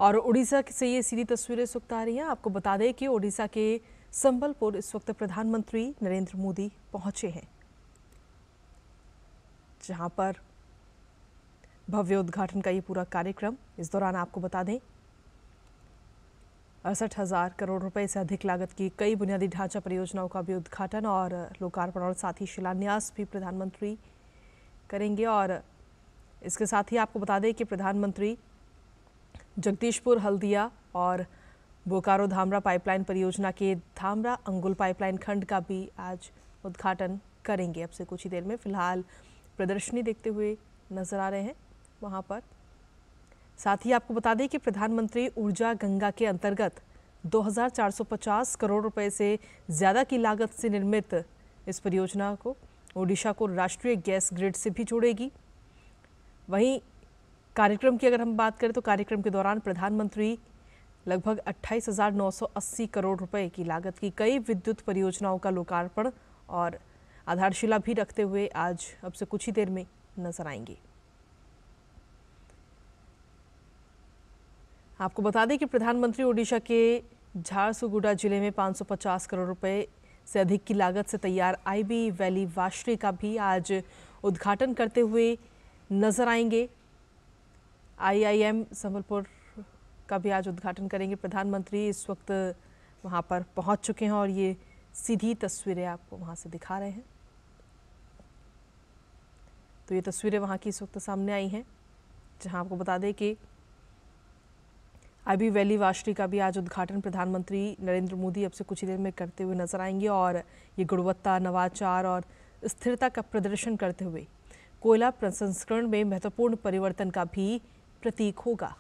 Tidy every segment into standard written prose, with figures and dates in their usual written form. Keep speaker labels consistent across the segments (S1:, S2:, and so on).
S1: और उड़ीसा से ये सीधी तस्वीरें इस वक्त आ रही हैं। आपको बता दें कि उड़ीसा के संबलपुर इस वक्त प्रधानमंत्री नरेंद्र मोदी पहुंचे हैं, जहां पर भव्य उद्घाटन का ये पूरा कार्यक्रम। इस दौरान आपको बता दें 68,000 करोड़ रुपए से अधिक लागत की कई बुनियादी ढांचा परियोजनाओं का भी उद्घाटन और लोकार्पण और साथ ही शिलान्यास भी प्रधानमंत्री करेंगे। और इसके साथ ही आपको बता दें कि प्रधानमंत्री जगदीशपुर हल्दिया और बोकारो धामरा पाइपलाइन परियोजना के धामरा अंगुल पाइपलाइन खंड का भी आज उद्घाटन करेंगे। अब से कुछ ही देर में फिलहाल प्रदर्शनी देखते हुए नजर आ रहे हैं वहां पर। साथ ही आपको बता दें कि प्रधानमंत्री ऊर्जा गंगा के अंतर्गत 2,450 करोड़ रुपए से ज़्यादा की लागत से निर्मित इस परियोजना को ओडिशा को राष्ट्रीय गैस ग्रिड से भी जोड़ेगी। वहीं कार्यक्रम की अगर हम बात करें तो कार्यक्रम के दौरान प्रधानमंत्री लगभग 28,980 करोड़ रुपए की लागत की कई विद्युत परियोजनाओं का लोकार्पण और आधारशिला भी रखते हुए आज अब से कुछ ही देर में नजर आएंगे। आपको बता दें कि प्रधानमंत्री ओडिशा के झारसुगुड़ा जिले में 550 करोड़ रुपए से अधिक की लागत से तैयार आईबी वैली वाशरी का भी आज उद्घाटन करते हुए नजर आएंगे। आईआईएम संबलपुर का भी आज उद्घाटन करेंगे प्रधानमंत्री। इस वक्त वहां पर पहुंच चुके हैं और ये सीधी तस्वीरें आपको वहां से दिखा रहे हैं। तो ये तस्वीरें वहां की इस वक्त सामने आई हैं, जहां आपको बता दें कि आईबी वैली वाशरी का भी आज उद्घाटन प्रधानमंत्री नरेंद्र मोदी अब से कुछ ही देर में करते हुए नजर आएंगे। और ये गुणवत्ता, नवाचार और स्थिरता का प्रदर्शन करते हुए कोयला प्रसंस्करण में महत्वपूर्ण परिवर्तन का भी प्रतीक होगा।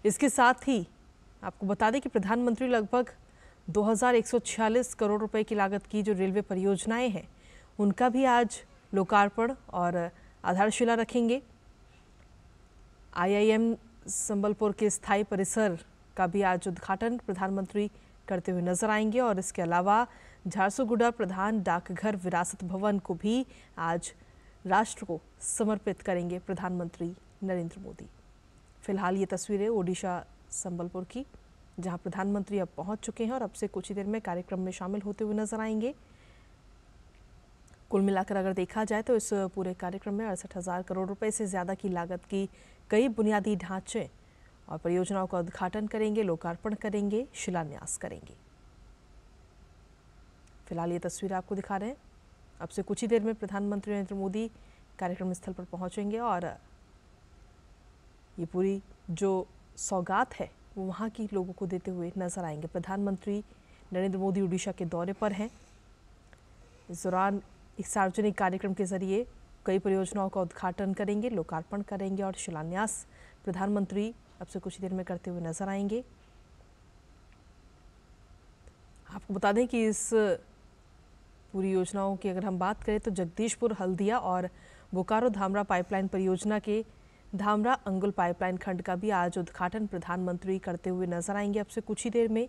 S1: इसके साथ ही आपको बता दें कि प्रधानमंत्री लगभग 2,146 करोड़ रुपए की लागत की जो रेलवे परियोजनाएं हैं उनका भी आज लोकार्पण और आधारशिला रखेंगे। आईआईएम संबलपुर के स्थायी परिसर का भी आज उद्घाटन प्रधानमंत्री करते हुए नजर आएंगे। और इसके अलावा झारसुगुड़ा प्रधान डाकघर विरासत भवन को भी आज राष्ट्र को समर्पित करेंगे प्रधानमंत्री नरेंद्र मोदी। फिलहाल ये तस्वीरें ओडिशा संबलपुर की, जहां प्रधानमंत्री अब पहुंच चुके हैं और अब से कुछ ही देर में कार्यक्रम में शामिल होते हुए नजर आएंगे। कुल मिलाकर अगर देखा जाए तो इस पूरे कार्यक्रम में 68,000 करोड़ रुपए से ज़्यादा की लागत की कई बुनियादी ढांचे और परियोजनाओं का उद्घाटन करेंगे, लोकार्पण करेंगे, शिलान्यास करेंगे। फिलहाल ये तस्वीर आपको दिखा रहे हैं। अब से कुछ ही देर में प्रधानमंत्री नरेंद्र मोदी कार्यक्रम स्थल पर पहुंचेंगे और ये पूरी जो सौगात है वो वहाँ की लोगों को देते हुए नजर आएंगे। प्रधानमंत्री नरेंद्र मोदी उड़ीसा के दौरे पर हैं। इस दौरान एक सार्वजनिक कार्यक्रम के जरिए कई परियोजनाओं का उद्घाटन करेंगे, लोकार्पण करेंगे और शिलान्यास प्रधानमंत्री अब से कुछ देर में करते हुए नजर आएंगे। आपको बता दें कि इस पूरी योजनाओं की अगर हम बात करें तो जगदीशपुर हल्दिया और बोकारो धामरा पाइपलाइन परियोजना के धामरा अंगुल पाइपलाइन खंड का भी आज उद्घाटन प्रधानमंत्री करते हुए नजर आएंगे अब से कुछ ही देर में।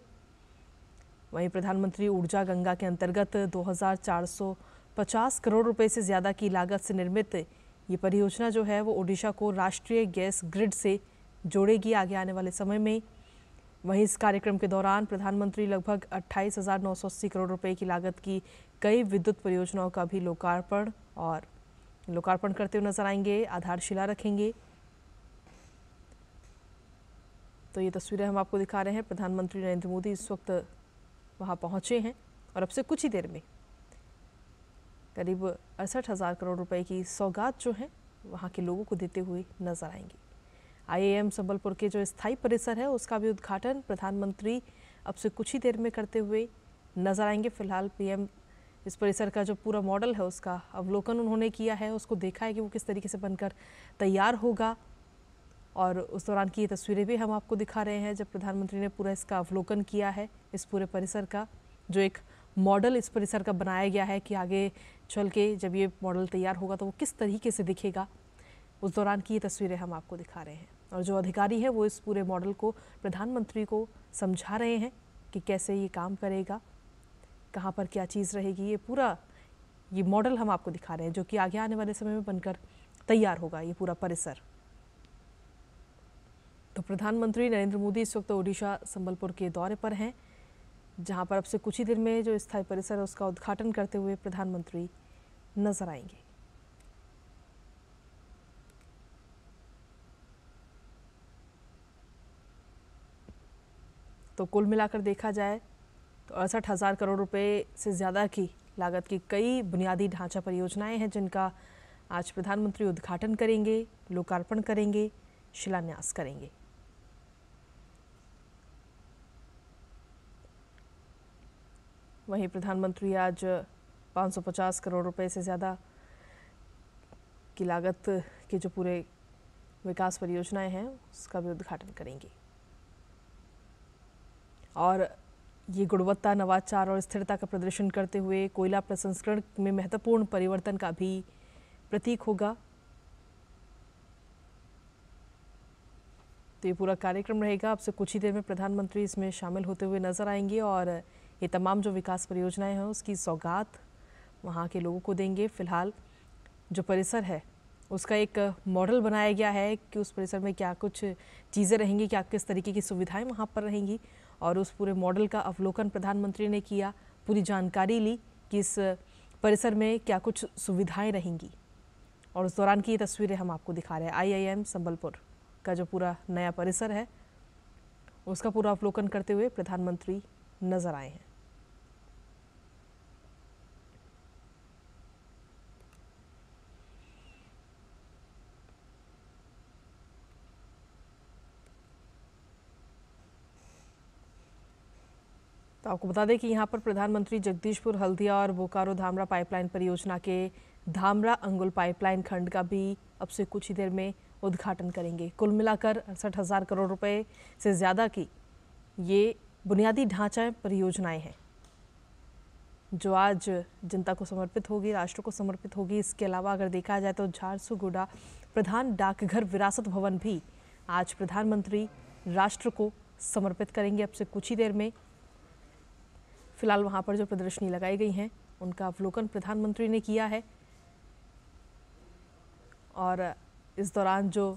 S1: वहीं प्रधानमंत्री ऊर्जा गंगा के अंतर्गत 2,450 करोड़ रुपए से ज़्यादा की लागत से निर्मित ये परियोजना जो है वो ओडिशा को राष्ट्रीय गैस ग्रिड से जोड़ेगी आगे आने वाले समय में। वहीं इस कार्यक्रम के दौरान प्रधानमंत्री लगभग 28,980 करोड़ रुपए की लागत की कई विद्युत परियोजनाओं का भी लोकार्पण करते हुए नजर आएंगे, आधारशिला रखेंगे। तो ये तस्वीरें हम आपको दिखा रहे हैं। प्रधानमंत्री नरेंद्र मोदी इस वक्त वहां पहुंचे हैं और अब से कुछ ही देर में करीब 68,000 करोड़ रुपए की सौगात जो है वहां के लोगों को देते हुए नजर आएंगे। आईआईएम संबलपुर के जो स्थायी परिसर है उसका भी उद्घाटन प्रधानमंत्री अब से कुछ ही देर में करते हुए नजर आएंगे। फिलहाल पीएम इस परिसर का जो पूरा मॉडल है उसका अवलोकन उन्होंने किया है, उसको देखा है कि वो किस तरीके से बनकर तैयार होगा। और उस दौरान की ये तस्वीरें भी हम आपको दिखा रहे हैं जब प्रधानमंत्री ने पूरा इसका अवलोकन किया है, इस पूरे परिसर का जो एक मॉडल इस परिसर का बनाया गया है कि आगे चल के जब ये मॉडल तैयार होगा तो वो किस तरीके से दिखेगा। उस दौरान की ये तस्वीरें हम आपको दिखा रहे हैं और जो अधिकारी है वो इस पूरे मॉडल को प्रधानमंत्री को समझा रहे हैं कि कैसे ये काम करेगा, कहाँ पर क्या चीज़ रहेगी। ये पूरा ये मॉडल हम आपको दिखा रहे हैं जो कि आगे आने वाले समय में बनकर तैयार होगा, ये पूरा परिसर। तो प्रधानमंत्री नरेंद्र मोदी इस वक्त ओडिशा संबलपुर के दौरे पर हैं, जहां पर अब से कुछ ही देर में जो स्थायी परिसर है उसका उद्घाटन करते हुए प्रधानमंत्री नजर आएंगे। तो कुल मिलाकर देखा जाए तो 68,000 करोड़ रुपए से ज़्यादा की लागत की कई बुनियादी ढांचा परियोजनाएं हैं, जिनका आज प्रधानमंत्री उद्घाटन करेंगे, लोकार्पण करेंगे, शिलान्यास करेंगे। वहीं प्रधानमंत्री आज 550 करोड़ रुपए से ज़्यादा की लागत के जो पूरे विकास परियोजनाएं हैं उसका भी उद्घाटन करेंगे। और ये गुणवत्ता, नवाचार और स्थिरता का प्रदर्शन करते हुए कोयला प्रसंस्करण में महत्वपूर्ण परिवर्तन का भी प्रतीक होगा। तो ये पूरा कार्यक्रम रहेगा। अब से कुछ ही देर में प्रधानमंत्री इसमें शामिल होते हुए नजर आएंगे और ये तमाम जो विकास परियोजनाएं हैं उसकी सौगात वहाँ के लोगों को देंगे। फिलहाल जो परिसर है उसका एक मॉडल बनाया गया है कि उस परिसर में क्या कुछ चीज़ें रहेंगी, क्या किस तरीके की सुविधाएं वहाँ पर रहेंगी, और उस पूरे मॉडल का अवलोकन प्रधानमंत्री ने किया, पूरी जानकारी ली कि इस परिसर में क्या कुछ सुविधाएं रहेंगी। और उस दौरान की ये तस्वीरें हम आपको दिखा रहे हैं। IIM संबलपुर का जो पूरा नया परिसर है उसका पूरा अवलोकन करते हुए प्रधानमंत्री नजर आए हैं। तो आपको बता दें कि यहाँ पर प्रधानमंत्री जगदीशपुर, हल्दिया और बोकारो धामरा पाइपलाइन परियोजना के धामरा अंगुल पाइपलाइन खंड का भी अब से कुछ ही देर में उद्घाटन करेंगे। कुल मिलाकर 68,000 करोड़ रुपए से ज़्यादा की ये बुनियादी ढांचा परियोजनाएं हैं जो आज जनता को समर्पित होगी, राष्ट्र को समर्पित होगी। इसके अलावा अगर देखा जाए तो झारसुगुड़ा प्रधान डाकघर विरासत भवन भी आज प्रधानमंत्री राष्ट्र को समर्पित करेंगे अब से कुछ ही देर में। फिलहाल वहाँ पर जो प्रदर्शनी लगाई गई हैं उनका अवलोकन प्रधानमंत्री ने किया है और इस दौरान जो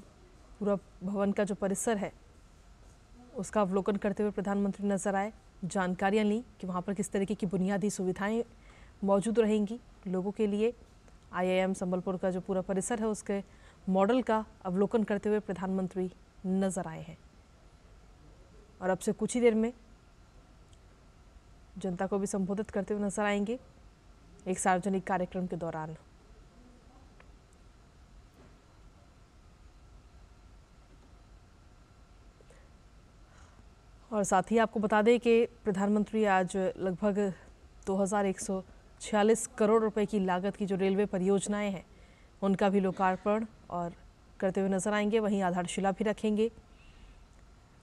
S1: पूरा भवन का जो परिसर है उसका अवलोकन करते हुए प्रधानमंत्री नजर आए, जानकारियाँ ली कि वहाँ पर किस तरीके की बुनियादी सुविधाएं मौजूद रहेंगी लोगों के लिए। IIM संबलपुर का जो पूरा परिसर है उसके मॉडल का अवलोकन करते हुए प्रधानमंत्री नजर आए हैं और अब से कुछ ही देर में जनता को भी संबोधित करते हुए नजर आएंगे एक सार्वजनिक कार्यक्रम के दौरान। और साथ ही आपको बता दें कि प्रधानमंत्री आज लगभग 2146 करोड़ रुपए की लागत की जो रेलवे परियोजनाएं हैं उनका भी लोकार्पण और करते हुए नजर आएंगे। वहीं आधारशिला भी रखेंगे।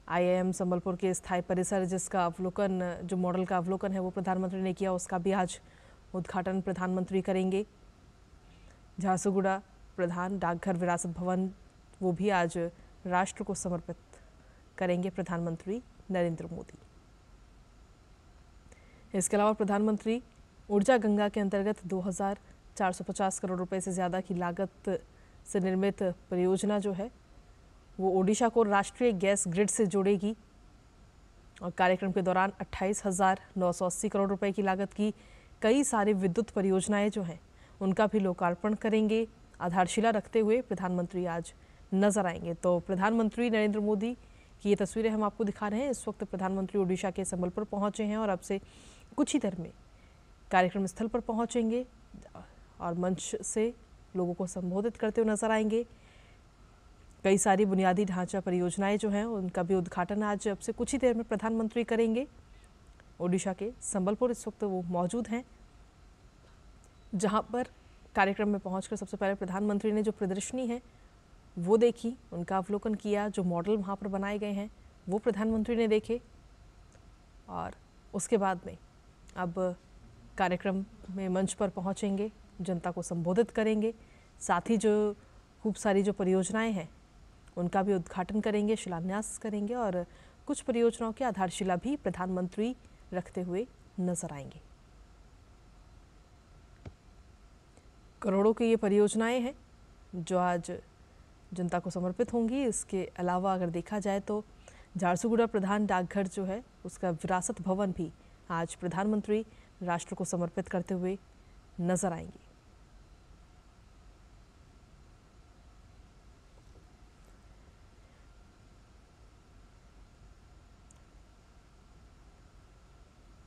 S1: IIM संबलपुर के स्थायी परिसर जिसका अवलोकन, जो मॉडल का अवलोकन है वो प्रधानमंत्री ने किया, उसका भी आज उद्घाटन प्रधानमंत्री करेंगे। झारसुगुड़ा प्रधान डाकघर विरासत भवन वो भी आज राष्ट्र को समर्पित करेंगे प्रधानमंत्री नरेंद्र मोदी। इसके अलावा प्रधानमंत्री ऊर्जा गंगा के अंतर्गत 2,450 करोड़ रुपए से ज़्यादा की लागत से निर्मित परियोजना जो है वो ओडिशा को राष्ट्रीय गैस ग्रिड से जोड़ेगी और कार्यक्रम के दौरान 28,980 करोड़ रुपए की लागत की कई सारी विद्युत परियोजनाएं जो हैं उनका भी लोकार्पण करेंगे। आधारशिला रखते हुए प्रधानमंत्री आज नजर आएंगे। तो प्रधानमंत्री नरेंद्र मोदी की ये तस्वीरें हम आपको दिखा रहे हैं। इस वक्त प्रधानमंत्री ओडिशा के संबलपुर पहुंचे हैं और अब से कुछ ही देर में कार्यक्रम स्थल पर पहुंचेंगे और मंच से लोगों को संबोधित करते हुए नजर आएंगे। कई सारी बुनियादी ढांचा परियोजनाएं जो हैं उनका भी उद्घाटन आज अब से कुछ ही देर में प्रधानमंत्री करेंगे। ओडिशा के संबलपुर इस वक्त वो मौजूद हैं, जहां पर कार्यक्रम में पहुंचकर सबसे पहले प्रधानमंत्री ने जो प्रदर्शनी है वो देखी, उनका अवलोकन किया। जो मॉडल वहाँ पर बनाए गए हैं वो प्रधानमंत्री ने देखे और उसके बाद में अब कार्यक्रम में मंच पर पहुँचेंगे, जनता को संबोधित करेंगे। साथ ही जो खूब सारी जो परियोजनाएं हैं उनका भी उद्घाटन करेंगे, शिलान्यास करेंगे और कुछ परियोजनाओं की आधारशिला भी प्रधानमंत्री रखते हुए नजर आएंगे। करोड़ों की ये परियोजनाएं हैं जो आज जनता को समर्पित होंगी। इसके अलावा अगर देखा जाए तो झारसुगुड़ा प्रधान डाकघर जो है उसका विरासत भवन भी आज प्रधानमंत्री राष्ट्र को समर्पित करते हुए नजर आएंगे।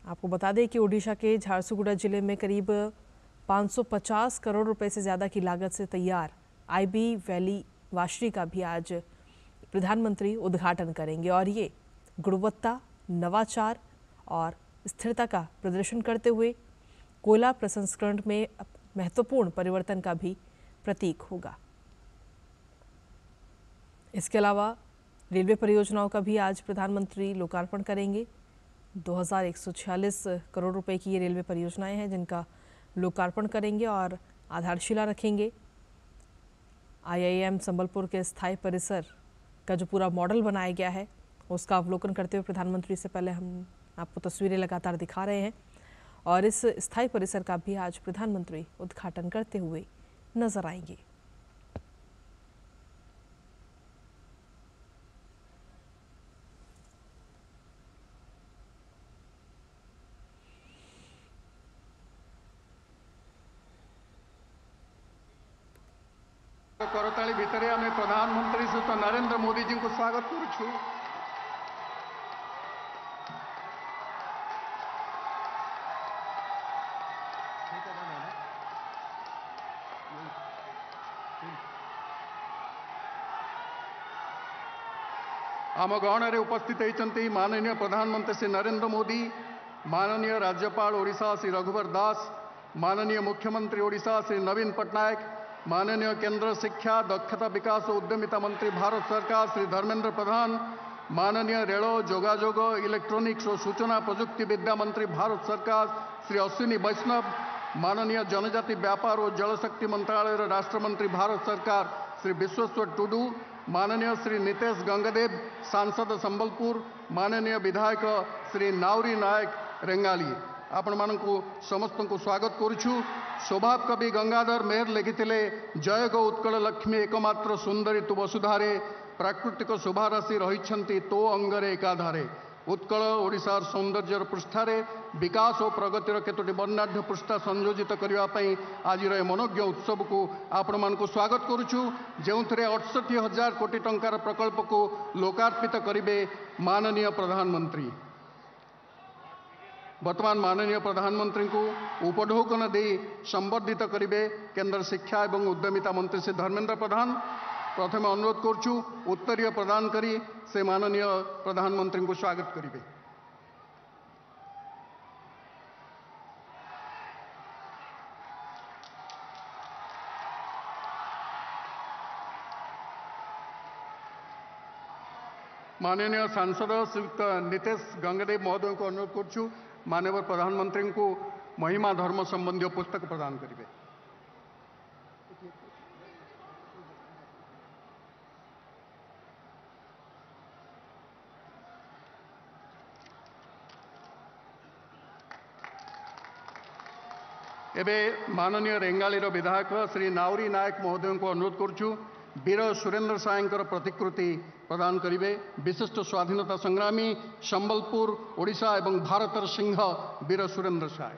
S1: आपको बता दें कि ओडिशा के झारसुगुड़ा जिले में करीब 550 करोड़ रुपए से ज़्यादा की लागत से तैयार आईबी वैली वाशरी का भी आज प्रधानमंत्री उद्घाटन करेंगे और ये गुणवत्ता, नवाचार और स्थिरता का प्रदर्शन करते हुए कोयला प्रसंस्करण में महत्वपूर्ण परिवर्तन का भी प्रतीक होगा। इसके अलावा रेलवे परियोजनाओं का भी आज प्रधानमंत्री लोकार्पण करेंगे। 2146 करोड़ रुपए की ये रेलवे परियोजनाएं हैं जिनका लोकार्पण करेंगे और आधारशिला रखेंगे। IIM संबलपुर के स्थायी परिसर का जो पूरा मॉडल बनाया गया है उसका अवलोकन करते हुए प्रधानमंत्री से पहले हम आपको तस्वीरें लगातार दिखा रहे हैं और इस स्थायी परिसर का भी आज प्रधानमंत्री उद्घाटन करते हुए नजर आएंगे।
S2: करताली भितर आम प्रधानमंत्री सहित नरेंद्र मोदी जी को स्वागत करुछु। आम गहन में उपस्थित होती माननीय प्रधानमंत्री श्री नरेंद्र मोदी, माननीय राज्यपाल ओडिशा श्री रघुवर दास, माननीय मुख्यमंत्री ओडिशा श्री नवीन पट्टनायक, माननीय केंद्र शिक्षा, दक्षता विकास और उद्यमिता मंत्री भारत सरकार श्री धर्मेंद्र प्रधान, माननीय रेल, जोगाजोग, इलेक्ट्रोनिक्स और सूचना प्रजुक्ति विद्या मंत्री भारत सरकार श्री अश्विनी वैष्णव, माननीय जनजाति व्यापार और जलशक्ति मंत्रालय राष्ट्र मंत्री भारत सरकार श्री विश्वेश्वर टुडू, माननीय श्री नितेश गंगदेव, सांसद संबलपुर, माननीय विधायक श्री नाउरी नायक रेंगाली, आपण मानकु समस्त को स्वागत करुछु। स्वभाव कवि गंगाधर मेहर लिखिथिले, जय गो उत्कल लक्ष्मी एकमात्र सुंदरी तु वसुधारे, प्राकृतिक शोभाराशि रहिछंती तो अंगरे एकाधारे। उत्कल ओडिशार सौंदर्यर पृष्ठारे विकास और प्रगतिर केतोटी वर्णाढ्य पृष्ठा संयोजित करने आज मनोज्ञ उत्सव को आपण मानकु स्वागत करुछु, जेउथरे 68,000 कोटी टंकार प्रकल्प को लोकार्पित करिवे माननीय प्रधानमंत्री। वर्तमान माननीय प्रधानमंत्री को उपढौकन दे संबर्धित करिवे केंद्र शिक्षा एवं उद्यमिता मंत्री श्री धर्मेंद्र प्रधान। प्रथम अनुरोध करुछु उत्तरीय प्रदान करी से माननीय प्रधानमंत्री को स्वागत करिवे। माननीय सांसद श्रीयुक्त नितेश गंगदेव महोदय को अनुरोध करुछु माननीय प्रधानमंत्री को महिमा धर्म संबंधी पुस्तक प्रदान करिवे। एबे माननीय रेंगाली विधायक श्री नाउरी नायक महोदय को अनुरोध करुछु वीर सुरेंद्र सायंकर प्रतिकृति प्रदान करिवे। विशिष्ट स्वाधीनता संग्रामी संबलपुर ओडिशा एवं भारतर सिंह वीर सुरेंद्र साय।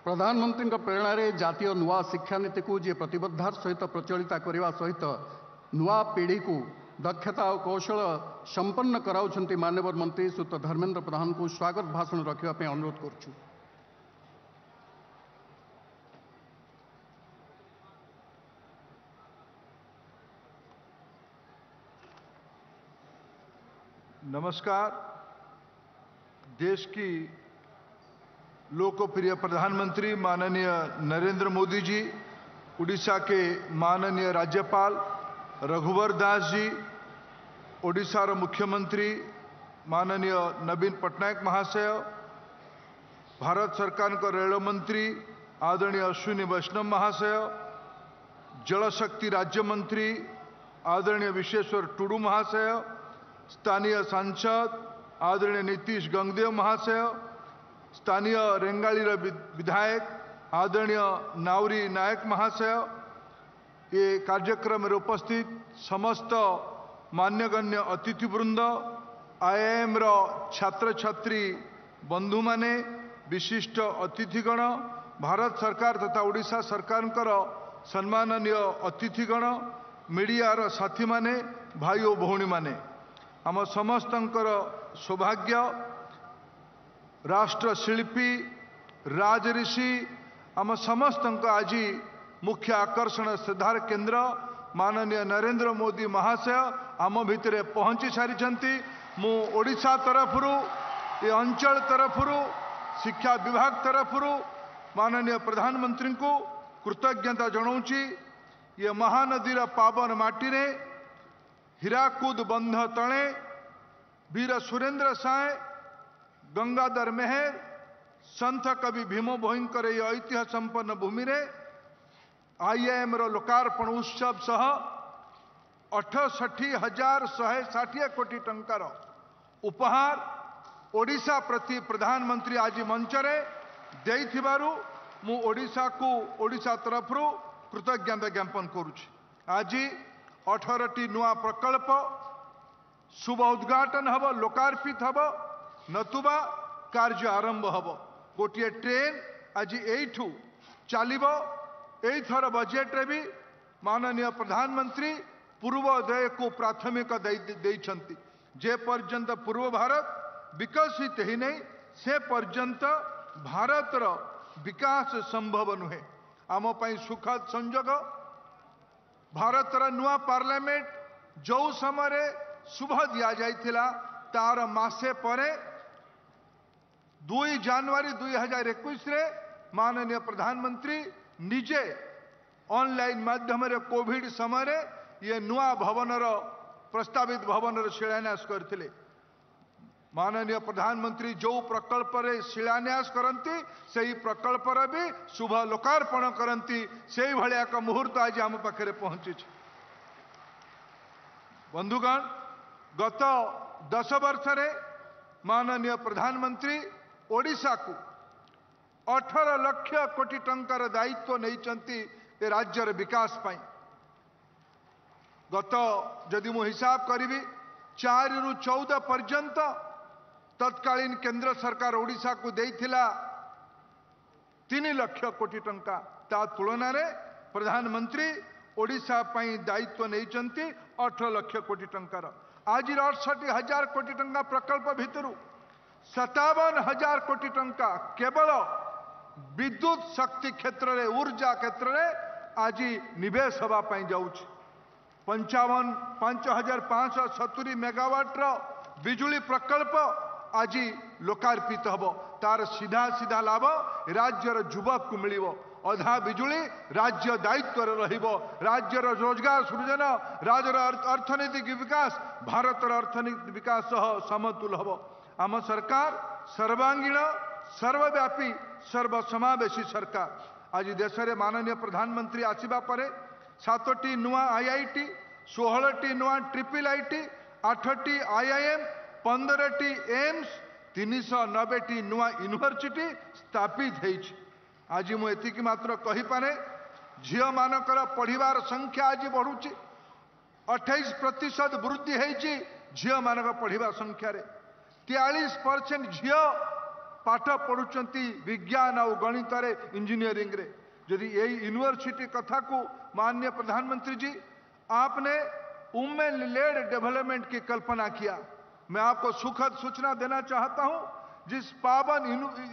S2: प्रधानमंत्री प्रेरणा रे जातीय नुआ शिक्षा नीति को जी प्रतिबद्धार सहित प्रचलित करने सहित नुआ पीढ़ी को दक्षता और कौशल संपन्न कराउछंती माननीय मंत्री श्री धर्मेंद्र प्रधान को स्वागत भाषण रखापी अनुरोध करुछु।
S3: नमस्कार। देश की लोकप्रिय प्रधानमंत्री माननीय नरेंद्र मोदी जी, उड़ीसा के माननीय राज्यपाल रघुवर दास जी, ओडिशा मुख्यमंत्री माननीय नवीन पट्टनायक महाशय, भारत सरकार को रेल मंत्री आदरणीय अश्विनी वैष्णव महाशय, जलशक्ति राज्य मंत्री आदरणीय विश्वेश्वर टुडू महाशय, स्थानीय सांसद आदरणीय नीतीश गंगदेव महाशय, स्थानीय रेंगाली विधायक आदरणीय नावरी नायक महाशय, ये कार्यक्रम में उपस्थित समस्त मान्यगण्य अतिथिवृंद, आईआईएम रो छात्र छात्री बंधु माने, विशिष्ट अतिथिगण, भारत सरकार तथा ओडिशा सरकार सम्माननीय अतिथिगण, मीडिया रो साथी माने, भाई और भौणी माने, आम समस्तंकर सौभाग्य राष्ट्र शिल्पी राजऋषि आम समस्त आज मुख्य आकर्षण श्रद्धार केन्द्र माननीय नरेंद्र मोदी महाशय आम भितर पहुंची सारी। मु ओडिशा तरफरु ये अंचल तरफरु शिक्षा विभाग तरफरु माननीय प्रधानमंत्री को कृतज्ञता जनाऊँची। ये महानदी पावन माटी रे हीराकुद बंध तले वीर सुरेंद्र साय, गंगाधर मेहर, संत कवि भीम भोईंकर ये ऐतिह्य संपन्न भूमि रे आईआईएम रो लोकार्पण उत्सव सह 68,160 कोटी टंकार उपहार ओडिशा प्रति प्रधानमंत्री आज मंच रे देइथिबारु मु ओडिशा को ओडिशा तरफरु कृतज्ञता ज्ञापन करुछि। आज 18टी नुआ प्रकल्प शुभ उद्घाटन हब, लोकार्पित हब, नतुबा कार्य आरंभ हब। गोटे ट्रेन आज एठू चलिबो। एथर बजेट रे भी माननीय प्रधानमंत्री पूर्वोदय को प्राथमिकता देइछंती। जे पर्यंत पूर्व भारत विकसित ही नहीं से पर्यंत भारतर विकास संभव नुहे। आम पई सुखद संजोग भारतर नुआ पार्लियामेंट जो समय शुभ दिया जाइथिला तार मासे परे 2 जनवरी 2021 रे माननीय प्रधानमंत्री निजे ऑनलाइन माध्यम रे कोविड समय रे ये नुआ भवनर प्रस्तावित भवनर शिलान्यास करथिले। माननीय प्रधानमंत्री जो प्रकल्प रे शिलान्यास करती से ही प्रकल्प रे भी शुभ लोकार्पण करती से भाया एक मुहूर्त आज आम पाखे पहुंची। बंधुगण, गत 10 वर्ष रे माननीय प्रधानमंत्री ओडिशा को 18 लाख कोटी टंकार दायित्व नहीं राज्यर विकास पाई। गत जदि मु हिसाब करी 4 रु 14 पर्यंत तत्कालीन केंद्र सरकार ओडिशा को देइथिला 3 लाख कोटी टंका। ता तुलना रे प्रधानमंत्री ओडिशा पाई दायित्व नहीं 18 लाख कोटी टंकार। आज 68,000 कोटी टंका प्रकल्प भितरु 57,000 कोटी टंका केवल विद्युत शक्ति क्षेत्र रे, ऊर्जा क्षेत्र रे आज निवेश हवा पाई जाउछि। 5,570 मेगावाट रो बिजुली प्रकल्प आज लोकार्पित हब। तार सीधा सीधा लाभ राज्यर युवक को मिलिबो। अधा बिजुली राज्य दायित्व रहिबो। राज्यर रोजगार सृजन, राज्यर अर्थनैतिक विकास, भारतर अर्थनैतिक विकास सह समतुल हब। आम सरकार सर्वांगीण, सर्वव्यापी, सर्वसमावेशी सरकार। आज देश में माननीय प्रधानमंत्री आसिबा परे 7टी नुआ आईआईटी, 16टी नुआ ट्रिपल आईटी, 8टी आईआईएम, 15टी एम्स, 390टी नुआ यूनिवर्सिटी स्थापित होइछि। आज मु एतिकी मात्र कहि पारे झियो मानकर पढ़िबार संख्या आज बढ़ुछि। 28% वृद्धि होइछि झियो मानक पढ़िबा संख्या रे। 43% झियो पाठ पढ़ुचंती विज्ञान और गणित रे, इंजीनियरिंग रे। यदि यही यूनिवर्सिटी कथा को माननीय प्रधानमंत्री जी आपने वुमेन लेड डेवलपमेंट की कल्पना किया। मैं आपको सुखद सूचना देना चाहता हूं, जिस पावन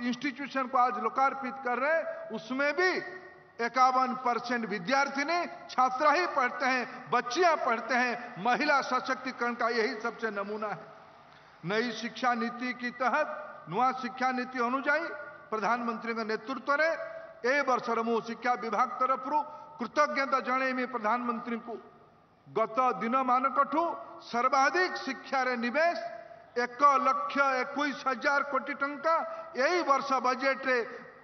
S3: इंस्टीट्यूशन को आज लोकार्पित कर रहे हैं उसमें भी 51% विद्यार्थिनी छात्रा ही पढ़ते हैं, बच्चियां पढ़ते हैं। महिला सशक्तिकरण का यही सबसे नमूना है। नई शिक्षा नीति के तहत नुआ शिक्षा नीति अनुजाई प्रधानमंत्री के नेतृत्व रे ए वर्ष मु शिक्षा विभाग तरफ कृतज्ञता जणेमी प्रधानमंत्री को। गत दिन मानकठू सर्वाधिक शिक्षा रे निवेश 1,21,000 कोटी टंका यही वर्ष बजेट रे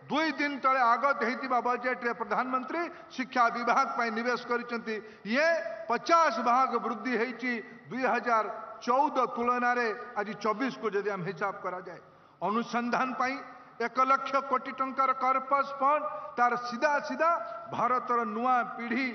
S3: दुई दिन तले आगत होता बजेट रे प्रधानमंत्री शिक्षा विभाग पर निवेश करिसेंती ये 50 भाग वृद्धि होती 2014 तुलन आज 24 को जदि हम हिसाब करा जाए अनुसंधान पाई 1 लाख कोटी टंकार कॉर्पस फंड तार सीधा सीधा भारतर नुआ पीढ़ी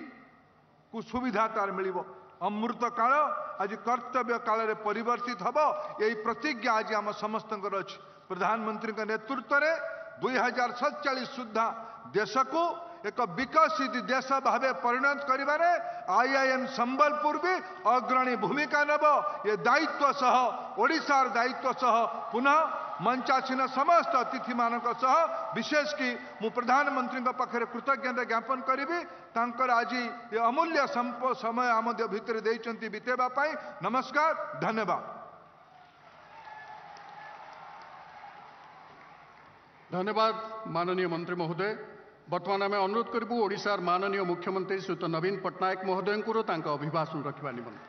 S3: को सुविधा तार मिलिबो अमृत काल आज कर्तव्य काल रे परिवर्तित हबो यही प्रतिज्ञा आज आम समस्त अच्छी प्रधानमंत्री नेतृत्व में 2047 सुधा देश को एक विकसित देश भाव परिणत करिबारे आईआईएम संबलपुर भी अग्रणी भूमिका नेब ये दायित्व सह ओडिशार दायित्व सह पुनः मंचासीन समस्त अतिथि मानक सह विशेष कि मु प्रधानमंत्री पाखे कृतज्ञता ज्ञापन करी तांकर आज ये अमूल्य समय आम भितर देइचंती बितेबा पाई नमस्कार धन्यवाद।
S2: धन्यवाद माननीय मंत्री महोदय। बर्तमान आम अनुरोध करूँ ओडिशार माननीय मुख्यमंत्री श्रीयुत नवीन पट्टनायक महोदय को अभिभाषण रखा निमंत्रण।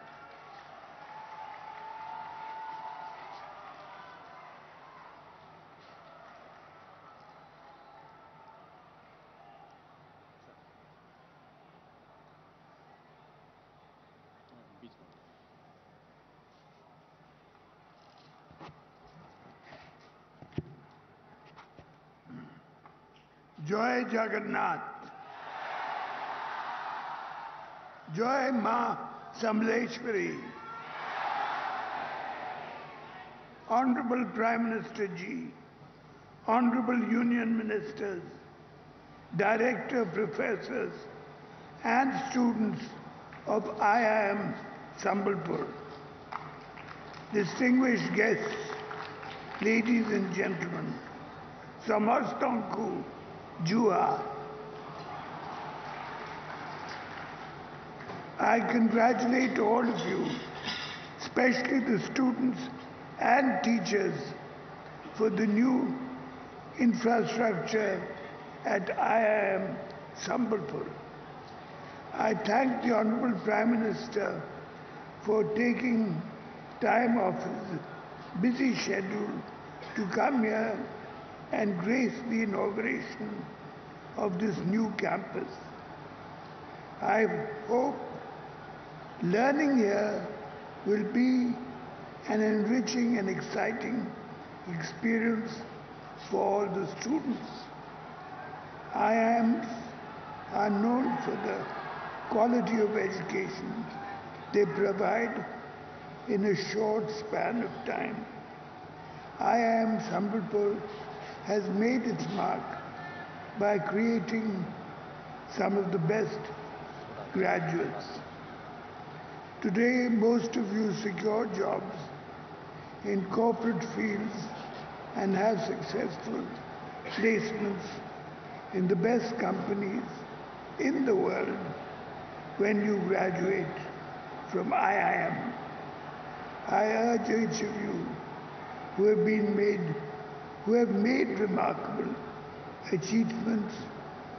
S4: जय जगन्नाथ, जय मां Samaleswari. Honorable Prime Minister Ji, Honorable Union Ministers, Director, Professors and students of IIM Sambalpur, distinguished guests, ladies and gentlemen, Samarstanku Jua. I congratulate all of you, especially the students and teachers, for the new infrastructure at IIM Sambalpur. I thank the Honorable Prime Minister for taking time off his busy schedule to come here and grace the inauguration of this new campus. I hope learning here will be an enriching and exciting experience for all the students. IIMs are known for the quality of education they provide in a short span of time. IIM Sambalpur has made its mark by creating some of the best graduates. Today, most of you secure jobs in corporate fields and have successful placements in the best companies in the world when you graduate from IIM. I urge each of you who have made remarkable achievements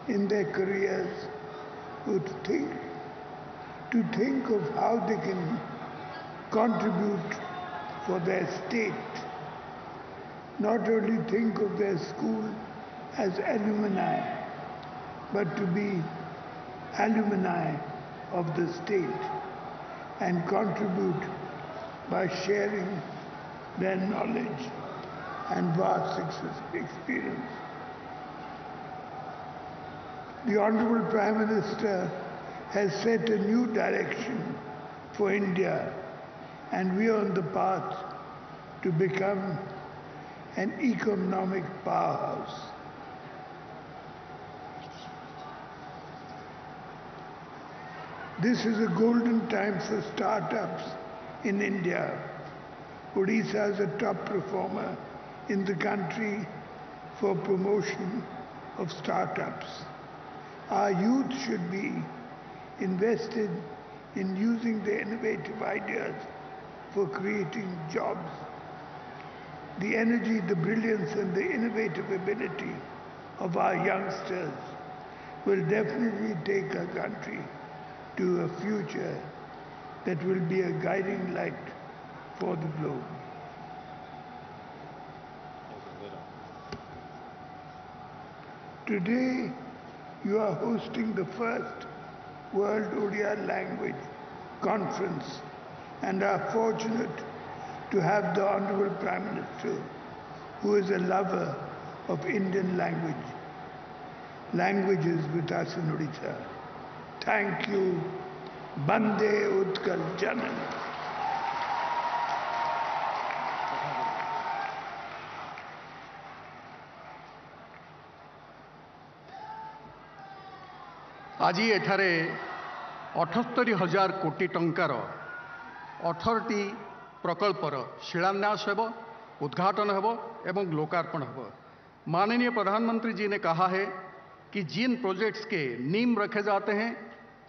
S4: in their careers to think of how they can contribute for their state. Not only think of their school as alumni, but to be alumni of the state and contribute by sharing their knowledge and vast experience. The Honorable Prime Minister has set a new direction for India, and we are on the path to become an economic powerhouse. This is a golden time for startups in India. Odisha is a top performer in the country for promotion of startups. Our youth should be invested in using their innovative ideas for creating jobs. The energy, the brilliance and the innovative ability of our youngsters will definitely take our country to a future that will be a guiding light for the globe. Today, you are hosting the first World Odia Language Conference and are fortunate to have the Honorable Prime Minister, who is a lover of Indian languages with us in Odisha. Thank you. Bande Utkal Janan.
S2: आज एठारे 78,000 कोटी टंकार 18टी प्रकल्पर शिलान्यास हेब, उद्घाटन हेब एवं लोकार्पण हेब। माननीय प्रधानमंत्री जी ने कहा है कि जिन प्रोजेक्ट्स के नींव रखे जाते हैं,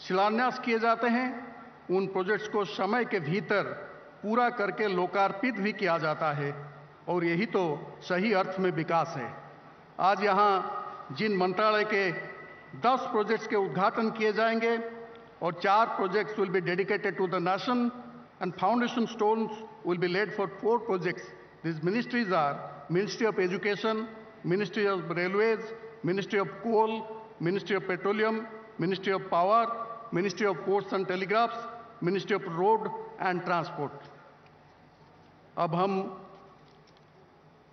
S2: शिलान्यास किए जाते हैं, उन प्रोजेक्ट्स को समय के भीतर पूरा करके लोकार्पित भी किया जाता है और यही तो सही अर्थ में विकास है। आज यहाँ जिन मंत्रालय के 10 प्रोजेक्ट्स के उद्घाटन किए जाएंगे और 4 projects will be dedicated to the nation and foundation stones will be laid for 4 projects. These ministries are Ministry of Education, Ministry of Railways, Ministry of Coal, Ministry of Petroleum, Ministry of Power, Ministry of Posts and Telegraphs, Ministry of Road and Transport. अब हम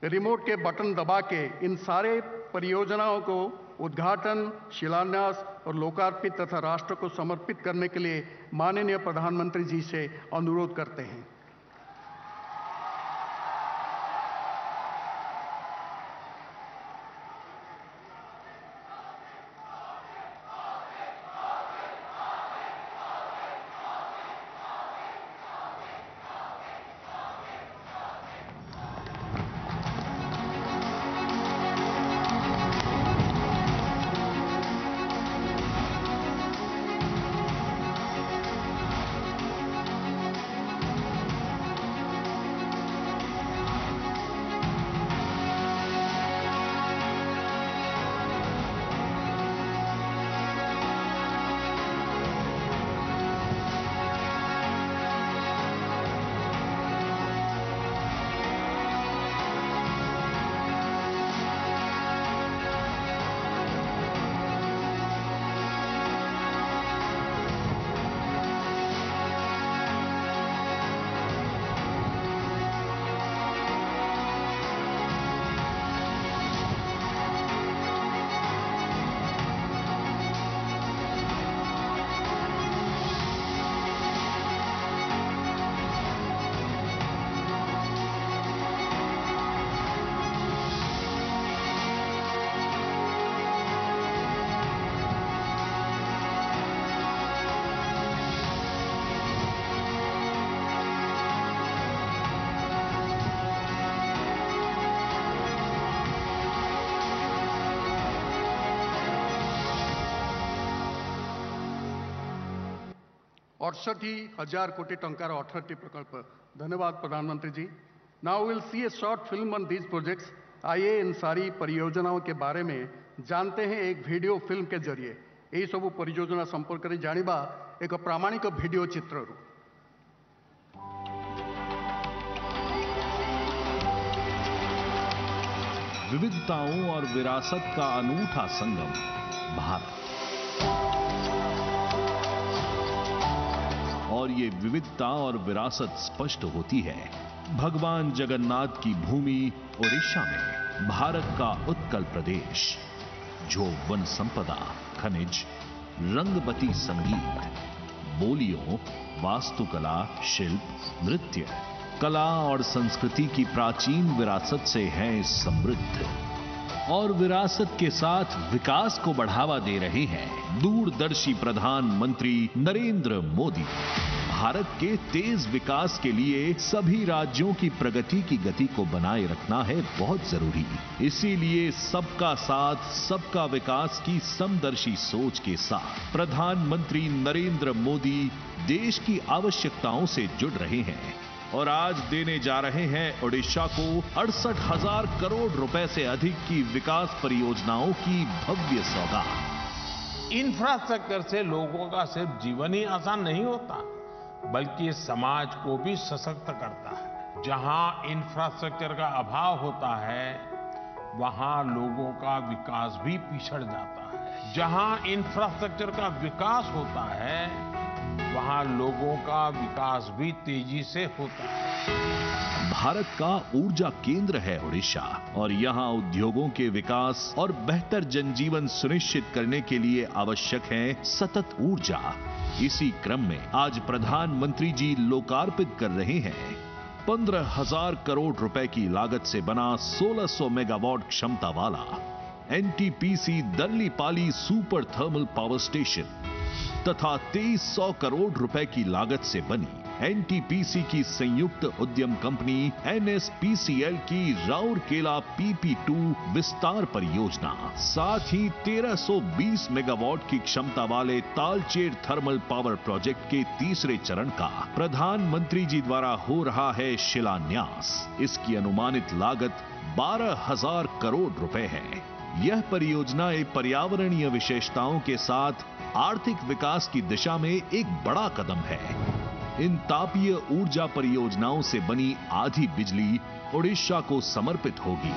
S2: remote के button दबा के इन सारे परियोजनाओं को उद्घाटन, शिलान्यास और लोकार्पित तथा राष्ट्र को समर्पित करने के लिए माननीय प्रधानमंत्री जी से अनुरोध करते हैं। और 68,000 कोटी टंकार 18टी प्रकल्प। धन्यवाद प्रधानमंत्री जी। Now will see a short film on these projects. आइए इन सारी परियोजनाओं के बारे में जानते हैं एक वीडियो फिल्म के जरिए। यही सब परियोजना संपर्क में जानिबा एक प्रामाणिक वीडियो चित्र।
S5: विविधताओं और विरासत का अनूठा संगम भारत, और ये विविधता और विरासत स्पष्ट होती है भगवान जगन्नाथ की भूमि ओडिशा में। भारत का उत्कल प्रदेश जो वन संपदा, खनिज, रंगबती संगीत, बोलियों, वास्तुकला, शिल्प, नृत्य, कला और संस्कृति की प्राचीन विरासत से है समृद्ध, और विरासत के साथ विकास को बढ़ावा दे रहे हैं दूरदर्शी प्रधानमंत्री नरेंद्र मोदी। भारत के तेज विकास के लिए सभी राज्यों की प्रगति की गति को बनाए रखना है बहुत जरूरी। इसीलिए सबका साथ, सबका विकास की समदर्शी सोच के साथ प्रधानमंत्री नरेंद्र मोदी देश की आवश्यकताओं से जुड़ रहे हैं और आज देने जा रहे हैं ओडिशा को 68,000 करोड़ रुपए से अधिक की विकास परियोजनाओं की भव्य सौगात।
S6: इंफ्रास्ट्रक्चर से लोगों का सिर्फ जीवन ही आसान नहीं होता, बल्कि ये समाज को भी सशक्त करता है। जहां इंफ्रास्ट्रक्चर का अभाव होता है, वहां लोगों का विकास भी पिछड़ जाता है। जहां इंफ्रास्ट्रक्चर का विकास होता है, वहां लोगों का विकास भी तेजी से होता है।
S5: भारत का ऊर्जा केंद्र है ओडिशा और यहाँ उद्योगों के विकास और बेहतर जनजीवन सुनिश्चित करने के लिए आवश्यक है सतत ऊर्जा। इसी क्रम में आज प्रधानमंत्री जी लोकार्पित कर रहे हैं 15,000 करोड़ रुपए की लागत से बना 1600 मेगावाट क्षमता वाला NTPC Darlipali super thermal power station तथा 2300 करोड़ रुपए की लागत से बनी एनटीपीसी की संयुक्त उद्यम कंपनी एनएसपीसीएल की राउरकेला PP2 विस्तार परियोजना, साथ ही 1320 मेगावाट की क्षमता वाले तालचेर थर्मल पावर प्रोजेक्ट के तीसरे चरण का प्रधानमंत्री जी द्वारा हो रहा है शिलान्यास। इसकी अनुमानित लागत 12,000 करोड़ रुपए है। यह परियोजना एक पर्यावरणीय विशेषताओं के साथ आर्थिक विकास की दिशा में एक बड़ा कदम है। इन तापीय ऊर्जा परियोजनाओं से बनी आधी बिजली ओडिशा को समर्पित होगी।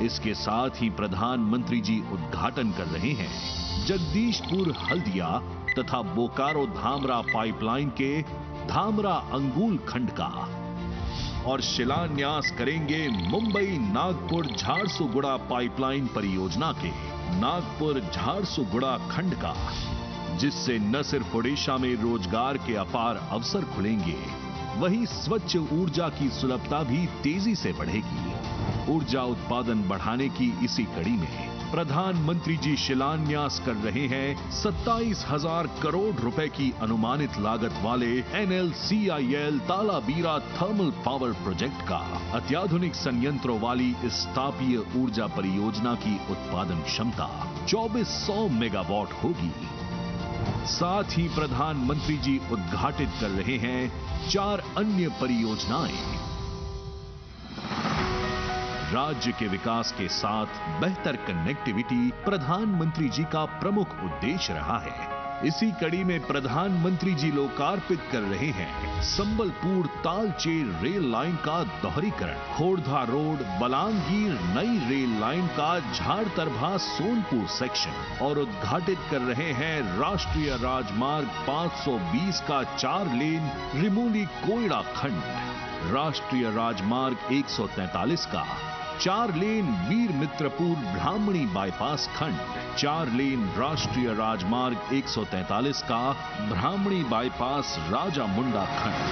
S5: इसके साथ ही प्रधानमंत्री जी उद्घाटन कर रहे हैं जगदीशपुर हल्दिया तथा बोकारो धामरा पाइपलाइन के धामरा अंगुल खंड का और शिलान्यास करेंगे मुंबई नागपुर झारसुगुड़ा पाइपलाइन परियोजना के नागपुर झारसुगुड़ा खंड का, जिससे न सिर्फ ओडिशा में रोजगार के अपार अवसर खुलेंगे, वहीं स्वच्छ ऊर्जा की सुलभता भी तेजी से बढ़ेगी। ऊर्जा उत्पादन बढ़ाने की इसी कड़ी में प्रधानमंत्री जी शिलान्यास कर रहे हैं 27,000 करोड़ रुपए की अनुमानित लागत वाले NLCIL Talabira thermal power project का। अत्याधुनिक संयंत्रों वाली इस तापीय ऊर्जा परियोजना की उत्पादन क्षमता 2400 मेगावाट होगी। साथ ही प्रधानमंत्री जी उद्घाटित कर रहे हैं 4 अन्य परियोजनाएं। राज्य के विकास के साथ बेहतर कनेक्टिविटी प्रधानमंत्री जी का प्रमुख उद्देश्य रहा है। इसी कड़ी में प्रधानमंत्री जी लोकार्पित कर रहे हैं संबलपुर तालचेर रेल लाइन का दोहरीकरण, खोर्धा रोड बलांगीर नई रेल लाइन का झाड़तरभा सोनपुर सेक्शन और उद्घाटित कर रहे हैं राष्ट्रीय राजमार्ग 520 का 4 लेन रिमोली कोयड़ा खंड, राष्ट्रीय राजमार्ग 143 का 4 लेन वीर मित्रपुर ब्राह्मणी बाईपास खंड, 4 लेन राष्ट्रीय राजमार्ग 143 का ब्राह्मणी बाईपास राजा मुंडा खंड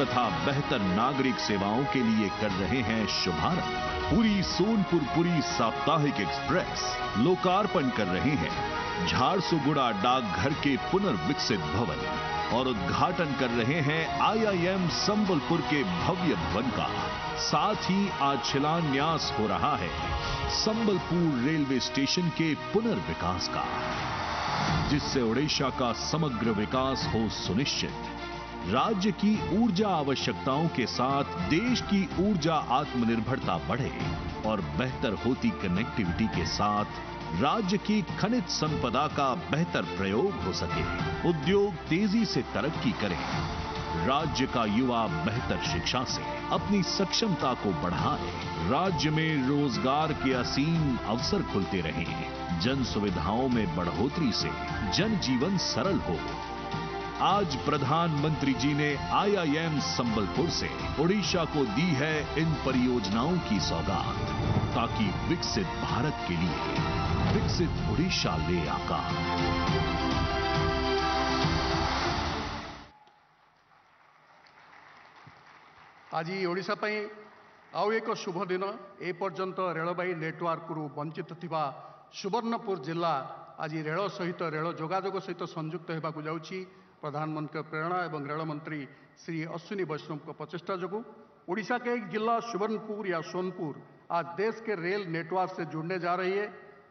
S5: तथा बेहतर नागरिक सेवाओं के लिए कर रहे हैं शुभारंभ। पुरी सोनपुर पुरी साप्ताहिक एक्सप्रेस लोकार्पण कर रहे हैं झारसुगुड़ा डाकघर के पुनर्विकसित भवन और उद्घाटन कर रहे हैं IIM संबलपुर के भव्य भवन का। साथ ही आज शिलान्यास हो रहा है संबलपुर रेलवे स्टेशन के पुनर्विकास का, जिससे ओडिशा का समग्र विकास हो सुनिश्चित। राज्य की ऊर्जा आवश्यकताओं के साथ देश की ऊर्जा आत्मनिर्भरता बढ़े और बेहतर होती कनेक्टिविटी के साथ राज्य की खनिज संपदा का बेहतर प्रयोग हो सके, उद्योग तेजी से तरक्की करें, राज्य का युवा बेहतर शिक्षा से अपनी सक्षमता को बढ़ाए, राज्य में रोजगार के असीम अवसर खुलते रहें, जन सुविधाओं में बढ़ोतरी से जनजीवन सरल हो। आज प्रधानमंत्री जी ने IIM संबलपुर से ओडिशा को दी है इन परियोजनाओं की सौगात, ताकि विकसित भारत के लिए विकसित ओडिशा ले आकार।
S2: आज ओडिशा पई आउ एक शुभ दिन। ए पर्यंत रेलबाई नेटवर्क रु वंचित थिबा सुवर्णपुर जिला आज रेल सहित रेल जोगाजोग सहित संयुक्त होगा जाउछि। प्रधानमंत्री प्रेरणा एवं रेल मंत्री श्री अश्विनी वैष्णव को प्रचेष्टा जोगु ओडिशा के एक जिला सुवर्णपुर या सोनपुर आज देश के रेल नेटवर्क से जुड़ने जा रही है।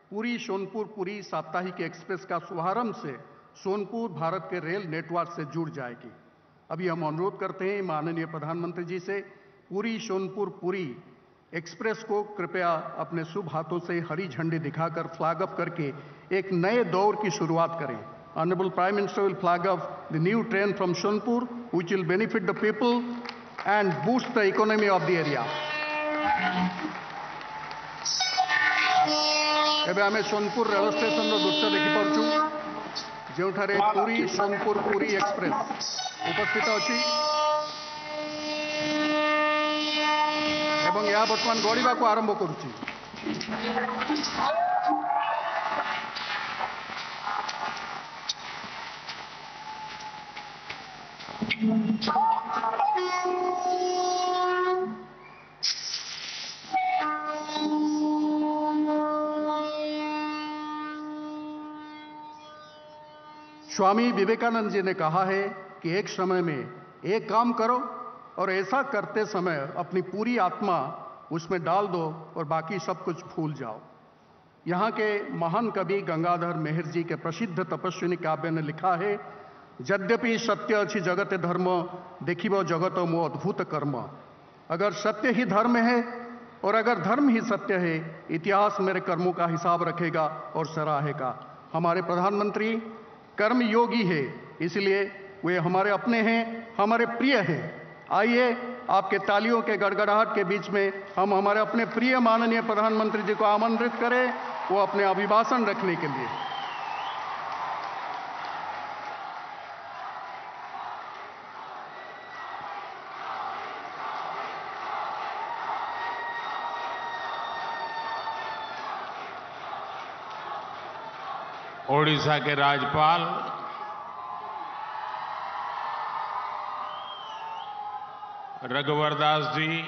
S2: पूरी सोनपुर पूरी साप्ताहिक एक्सप्रेस का शुभारंभ से सोनपुर भारत के रेल नेटवर्क से जुड़ जाएगी। अभी हम अनुरोध करते हैं माननीय प्रधानमंत्री जी से पूरी सोनपुर पूरी एक्सप्रेस को कृपया अपने शुभ हाथों से हरी झंडी दिखाकर फ्लैग अप करके एक नए दौर की शुरुआत करें। Honorable Prime Minister will flag off the new train from Sonpur, which will benefit the people and boost the economy of the area. एबे आमे सोनपुर रेल स्टेशन दृश्य देखिपरछु जोठारे पुरी सोनपुर पुरी एक्सप्रेस उपस्थित अछि एवं यह वर्तमान गड़िबा को आरंभ करुछि। स्वामी विवेकानंद जी ने कहा है कि एक समय में एक काम करो और ऐसा करते समय अपनी पूरी आत्मा उसमें डाल दो और बाकी सब कुछ भूल जाओ। यहाँ के महान कवि गंगाधर मेहर जी के प्रसिद्ध तपस्विनी काव्य ने लिखा है, यद्यपि सत्य अच्छी जगत धर्म देखिबो जगत मो अद्भुत कर्म। अगर सत्य ही धर्म है और अगर धर्म ही सत्य है, इतिहास मेरे कर्मों का हिसाब रखेगा और सराहेगा। हमारे प्रधानमंत्री कर्म योगी है, इसलिए वे हमारे अपने हैं, हमारे प्रिय हैं। आइए आपके तालियों के गड़गड़ाहट के बीच में हम हमारे अपने प्रिय माननीय प्रधानमंत्री जी को आमंत्रित करें वो अपने अभिभाषण रखने के लिए।
S6: ओडिशा के राज्यपाल रघुवर दास जी,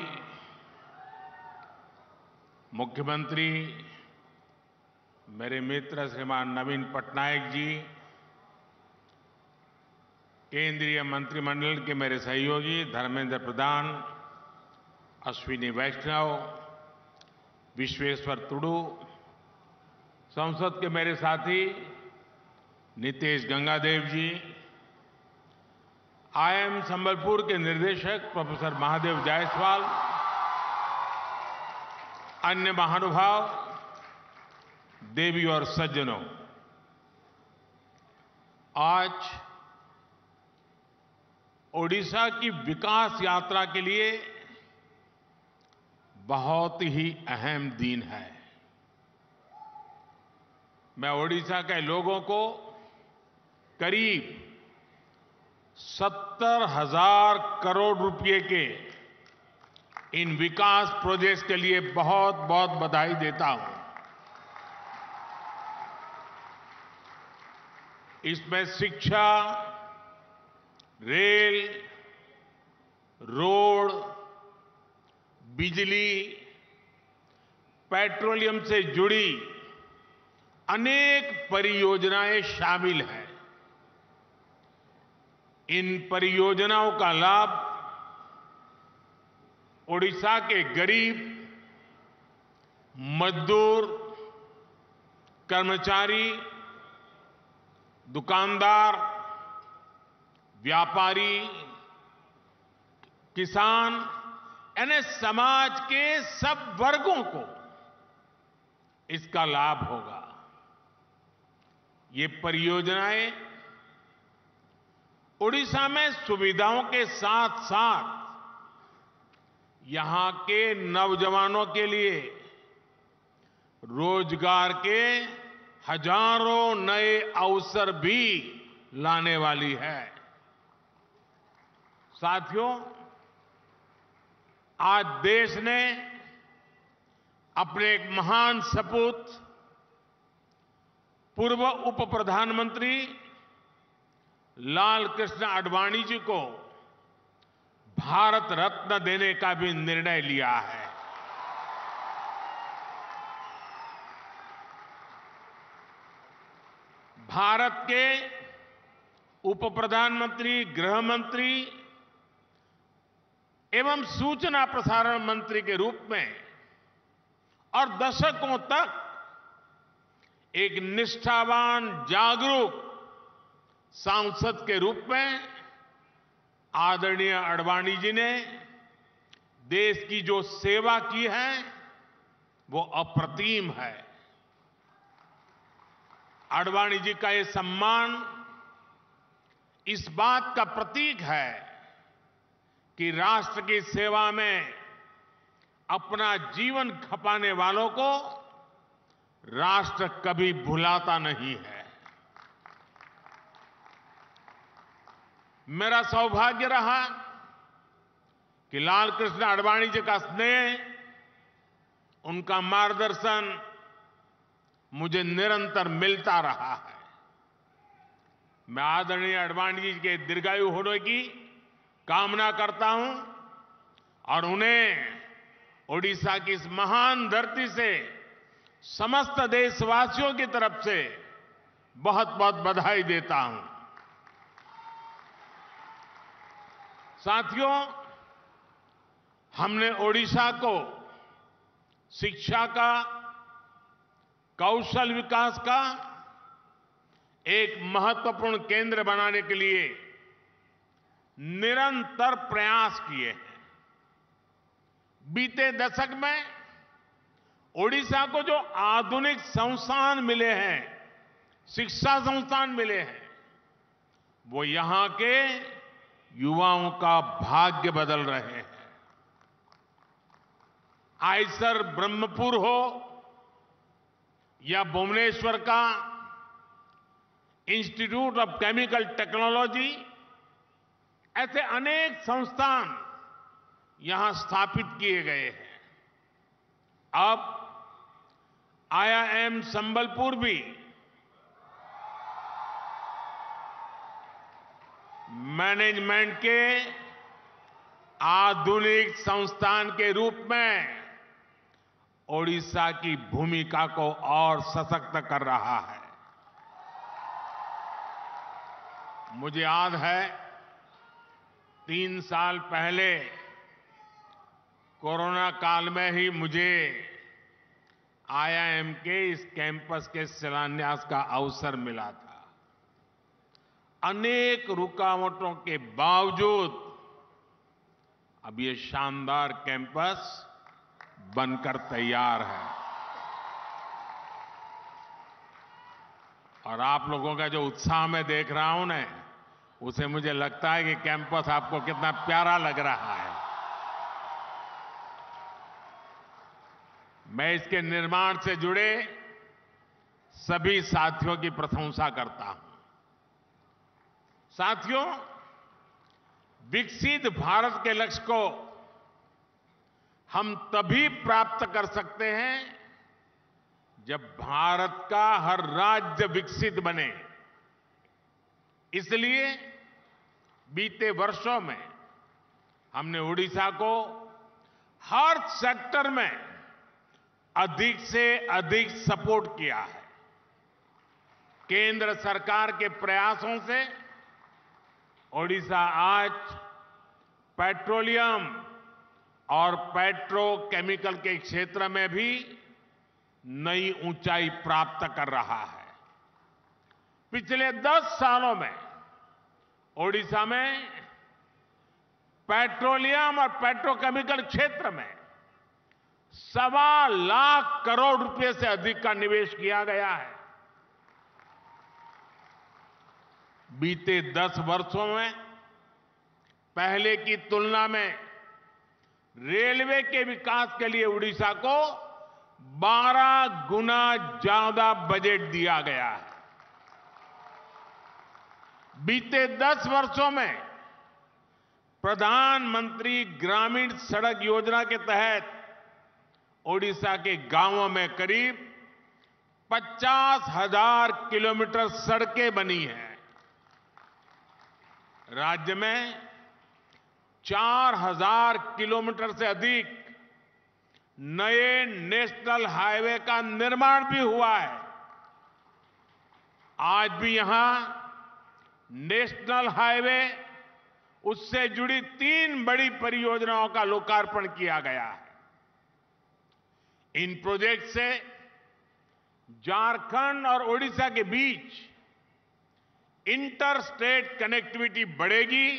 S6: मुख्यमंत्री मेरे मित्र श्रीमान नवीन पटनायक जी, केंद्रीय मंत्रिमंडल के मेरे सहयोगी धर्मेंद्र प्रधान, अश्विनी वैष्णव, विश्वेश्वर तुडू, संसद के मेरे साथी नितेश गंगादेव जी, आईआईएम संबलपुर के निर्देशक प्रोफेसर महादेव जायसवाल, अन्य महानुभाव, देवी और सज्जनों, आज ओडिशा की विकास यात्रा के लिए बहुत ही अहम दिन है। मैं ओडिशा के लोगों को करीब 70,000 करोड़ रुपए के इन विकास प्रोजेक्ट्स के लिए बहुत बहुत बधाई देता हूं। इसमें शिक्षा, रेल, रोड, बिजली, पेट्रोलियम से जुड़ी अनेक परियोजनाएं शामिल हैं। इन परियोजनाओं का लाभ ओडिशा के गरीब, मजदूर, कर्मचारी, दुकानदार, व्यापारी, किसान यानी समाज के सब वर्गों को इसका लाभ होगा। ये परियोजनाएं ओडिशा में सुविधाओं के साथ साथ यहां के नौजवानों के लिए रोजगार के हजारों नए अवसर भी लाने वाली है। साथियों, आज देश ने अपने एक महान सपूत पूर्व उप प्रधानमंत्री लाल कृष्ण आडवाणी जी को भारत रत्न देने का भी निर्णय लिया है। भारत के उप प्रधानमंत्री, गृह मंत्री एवं सूचना प्रसारण मंत्री के रूप में और दशकों तक एक निष्ठावान, जागरूक सांसद के रूप में आदरणीय आडवाणी जी ने देश की जो सेवा की है वो अप्रतिम है। आडवाणी जी का ये सम्मान इस बात का प्रतीक है कि राष्ट्र की सेवा में अपना जीवन खपाने वालों को राष्ट्र कभी भुलाता नहीं है। मेरा सौभाग्य रहा कि लाल कृष्ण आडवाणी जी का स्नेह, उनका मार्गदर्शन मुझे निरंतर मिलता रहा है। मैं आदरणीय आडवाणी जी के दीर्घायु होने की कामना करता हूं और उन्हें ओडिशा की इस महान धरती से समस्त देशवासियों की तरफ से बहुत बहुत बधाई देता हूं। साथियों, हमने ओडिशा को शिक्षा का, कौशल विकास का एक महत्वपूर्ण केंद्र बनाने के लिए निरंतर प्रयास किए हैं। बीते दशक में ओडिशा को जो आधुनिक संस्थान मिले हैं, शिक्षा संस्थान मिले हैं, वो यहां के युवाओं का भाग्य बदल रहे हैं। आईसर ब्रह्मपुर हो या भुवनेश्वर का इंस्टीट्यूट ऑफ केमिकल टेक्नोलॉजी, ऐसे अनेक संस्थान यहां स्थापित किए गए हैं। अब IIM संबलपुर भी मैनेजमेंट के आधुनिक संस्थान के रूप में ओडिशा की भूमिका को और सशक्त कर रहा है। मुझे याद है 3 साल पहले कोरोना काल में ही मुझे IIM के इस कैंपस के शिलान्यास का अवसर मिला था। अनेक रुकावटों के बावजूद अब ये शानदार कैंपस बनकर तैयार है और आप लोगों का जो उत्साह मैं देख रहा हूं ना, उसे मुझे लगता है कि कैंपस आपको कितना प्यारा लग रहा है। मैं इसके निर्माण से जुड़े सभी साथियों की प्रशंसा करता हूं। साथियों, विकसित भारत के लक्ष्य को हम तभी प्राप्त कर सकते हैं जब भारत का हर राज्य विकसित बने। इसलिए बीते वर्षों में हमने ओडिशा को हर सेक्टर में अधिक से अधिक सपोर्ट किया है। केंद्र सरकार के प्रयासों से ओडिशा आज पेट्रोलियम और पेट्रोकेमिकल के क्षेत्र में भी नई ऊंचाई प्राप्त कर रहा है। पिछले 10 सालों में ओडिशा में पेट्रोलियम और पेट्रोकेमिकल क्षेत्र में 1.25 लाख करोड़ रुपए से अधिक का निवेश किया गया है। बीते 10 वर्षों में पहले की तुलना में रेलवे के विकास के लिए ओडिशा को 12 गुना ज्यादा बजट दिया गया है। बीते 10 वर्षों में प्रधानमंत्री ग्रामीण सड़क योजना के तहत ओडिशा के गांवों में करीब 50,000 किलोमीटर सड़कें बनी हैं। राज्य में 4,000 किलोमीटर से अधिक नए नेशनल हाईवे का निर्माण भी हुआ है। आज भी यहां नेशनल हाईवे, उससे जुड़ी 3 बड़ी परियोजनाओं का लोकार्पण किया गया है। इन प्रोजेक्ट से झारखंड और ओडिशा के बीच इंटर स्टेट कनेक्टिविटी बढ़ेगी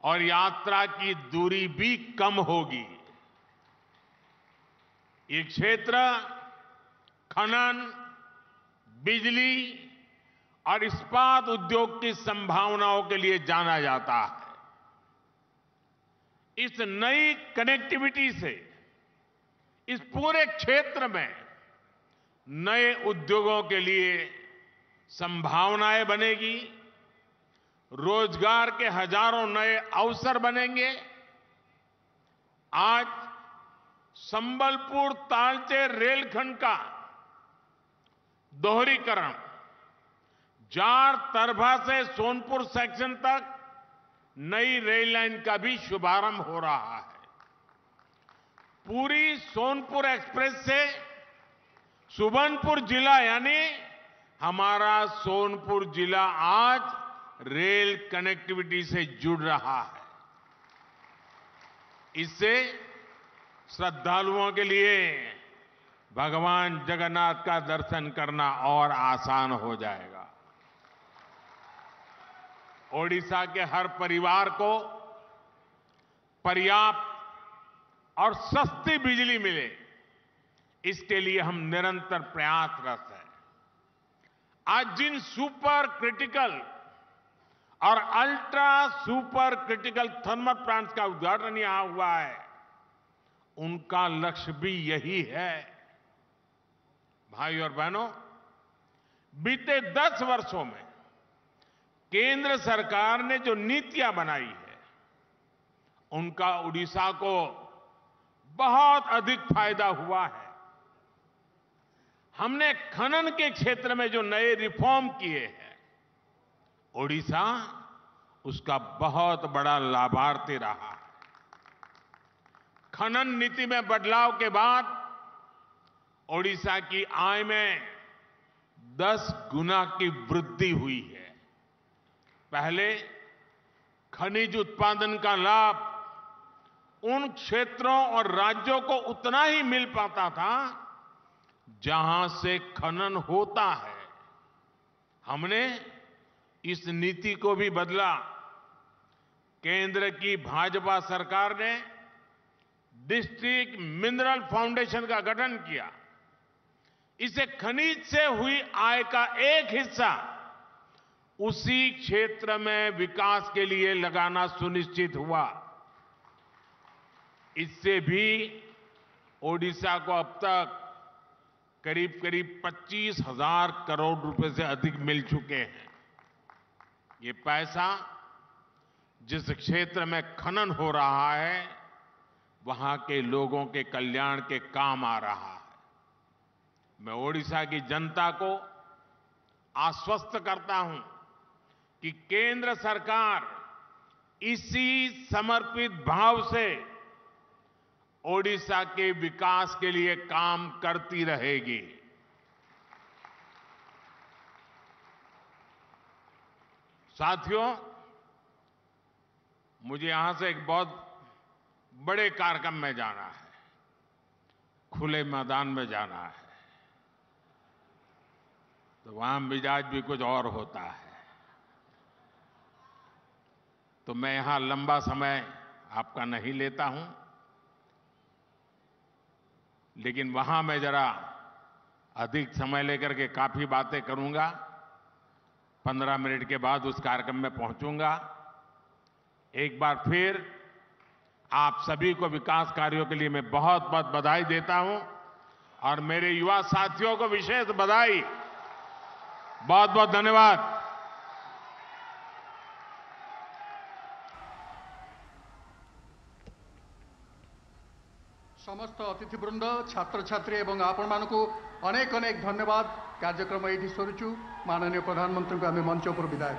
S6: और यात्रा की दूरी भी कम होगी। ये क्षेत्र खनन, बिजली और इस्पात उद्योग की संभावनाओं के लिए जाना जाता है। इस नई कनेक्टिविटी से इस पूरे क्षेत्र में नए उद्योगों के लिए संभावनाएं बनेगी, रोजगार के हजारों नए अवसर बनेंगे। आज संबलपुर तालचेर रेलखंड का दोहरीकरण, जार तरभा से सोनपुर सेक्शन तक नई रेल लाइन का भी शुभारंभ हो रहा है। पूरी सोनपुर एक्सप्रेस से सुबर्णपुर जिला यानी हमारा सोनपुर जिला आज रेल कनेक्टिविटी से जुड़ रहा है। इससे श्रद्धालुओं के लिए भगवान जगन्नाथ का दर्शन करना और आसान हो जाएगा। ओडिशा के हर परिवार को पर्याप्त और सस्ती बिजली मिले, इसके लिए हम निरंतर प्रयासरत हैं। आज जिन सुपर क्रिटिकल और ultra super critical thermal plants का उद्घाटन यहां हुआ है, उनका लक्ष्य भी यही है। भाई और बहनों, बीते 10 वर्षों में केंद्र सरकार ने जो नीतियां बनाई है, उनका उड़ीसा को बहुत अधिक फायदा हुआ है। हमने खनन के क्षेत्र में जो नए रिफॉर्म किए हैं, ओडिशा उसका बहुत बड़ा लाभार्थी रहा है। खनन नीति में बदलाव के बाद ओडिशा की आय में 10 गुना की वृद्धि हुई है। पहले खनिज उत्पादन का लाभ उन क्षेत्रों और राज्यों को उतना ही मिल पाता था जहां से खनन होता है। हमने इस नीति को भी बदला। केंद्र की भाजपा सरकार ने डिस्ट्रिक्ट मिनरल फाउंडेशन का गठन किया। इसे खनिज से हुई आय का एक हिस्सा उसी क्षेत्र में विकास के लिए लगाना सुनिश्चित हुआ। इससे भी ओडिशा को अब तक करीब 25,000 करोड़ रुपए से अधिक मिल चुके हैं। ये पैसा जिस क्षेत्र में खनन हो रहा है, वहां के लोगों के कल्याण के काम आ रहा है। मैं ओडिशा की जनता को आश्वस्त करता हूं कि केंद्र सरकार इसी समर्पित भाव से ओडिशा के विकास के लिए काम करती रहेगी। साथियों, मुझे यहां से एक बहुत बड़े कार्यक्रम में जाना है, खुले मैदान में जाना है, तो वहां मिजाज भी कुछ और होता है। तो मैं यहां लंबा समय आपका नहीं लेता हूं, लेकिन वहां मैं जरा अधिक समय लेकर के काफी बातें करूंगा। 15 मिनट के बाद उस कार्यक्रम में पहुंचूंगा। एक बार फिर आप सभी को विकास कार्यों के लिए मैं बहुत बहुत बधाई देता हूं और मेरे युवा साथियों को विशेष बधाई। बहुत बहुत धन्यवाद।
S2: समस्त अतिथिवृंद, छात्र छात्री एवं आपण मानकु अनेक अनेक धन्यवाद। कार्यक्रम ये सरुचु। माननीय प्रधानमंत्री को आम मंच पर विदाय।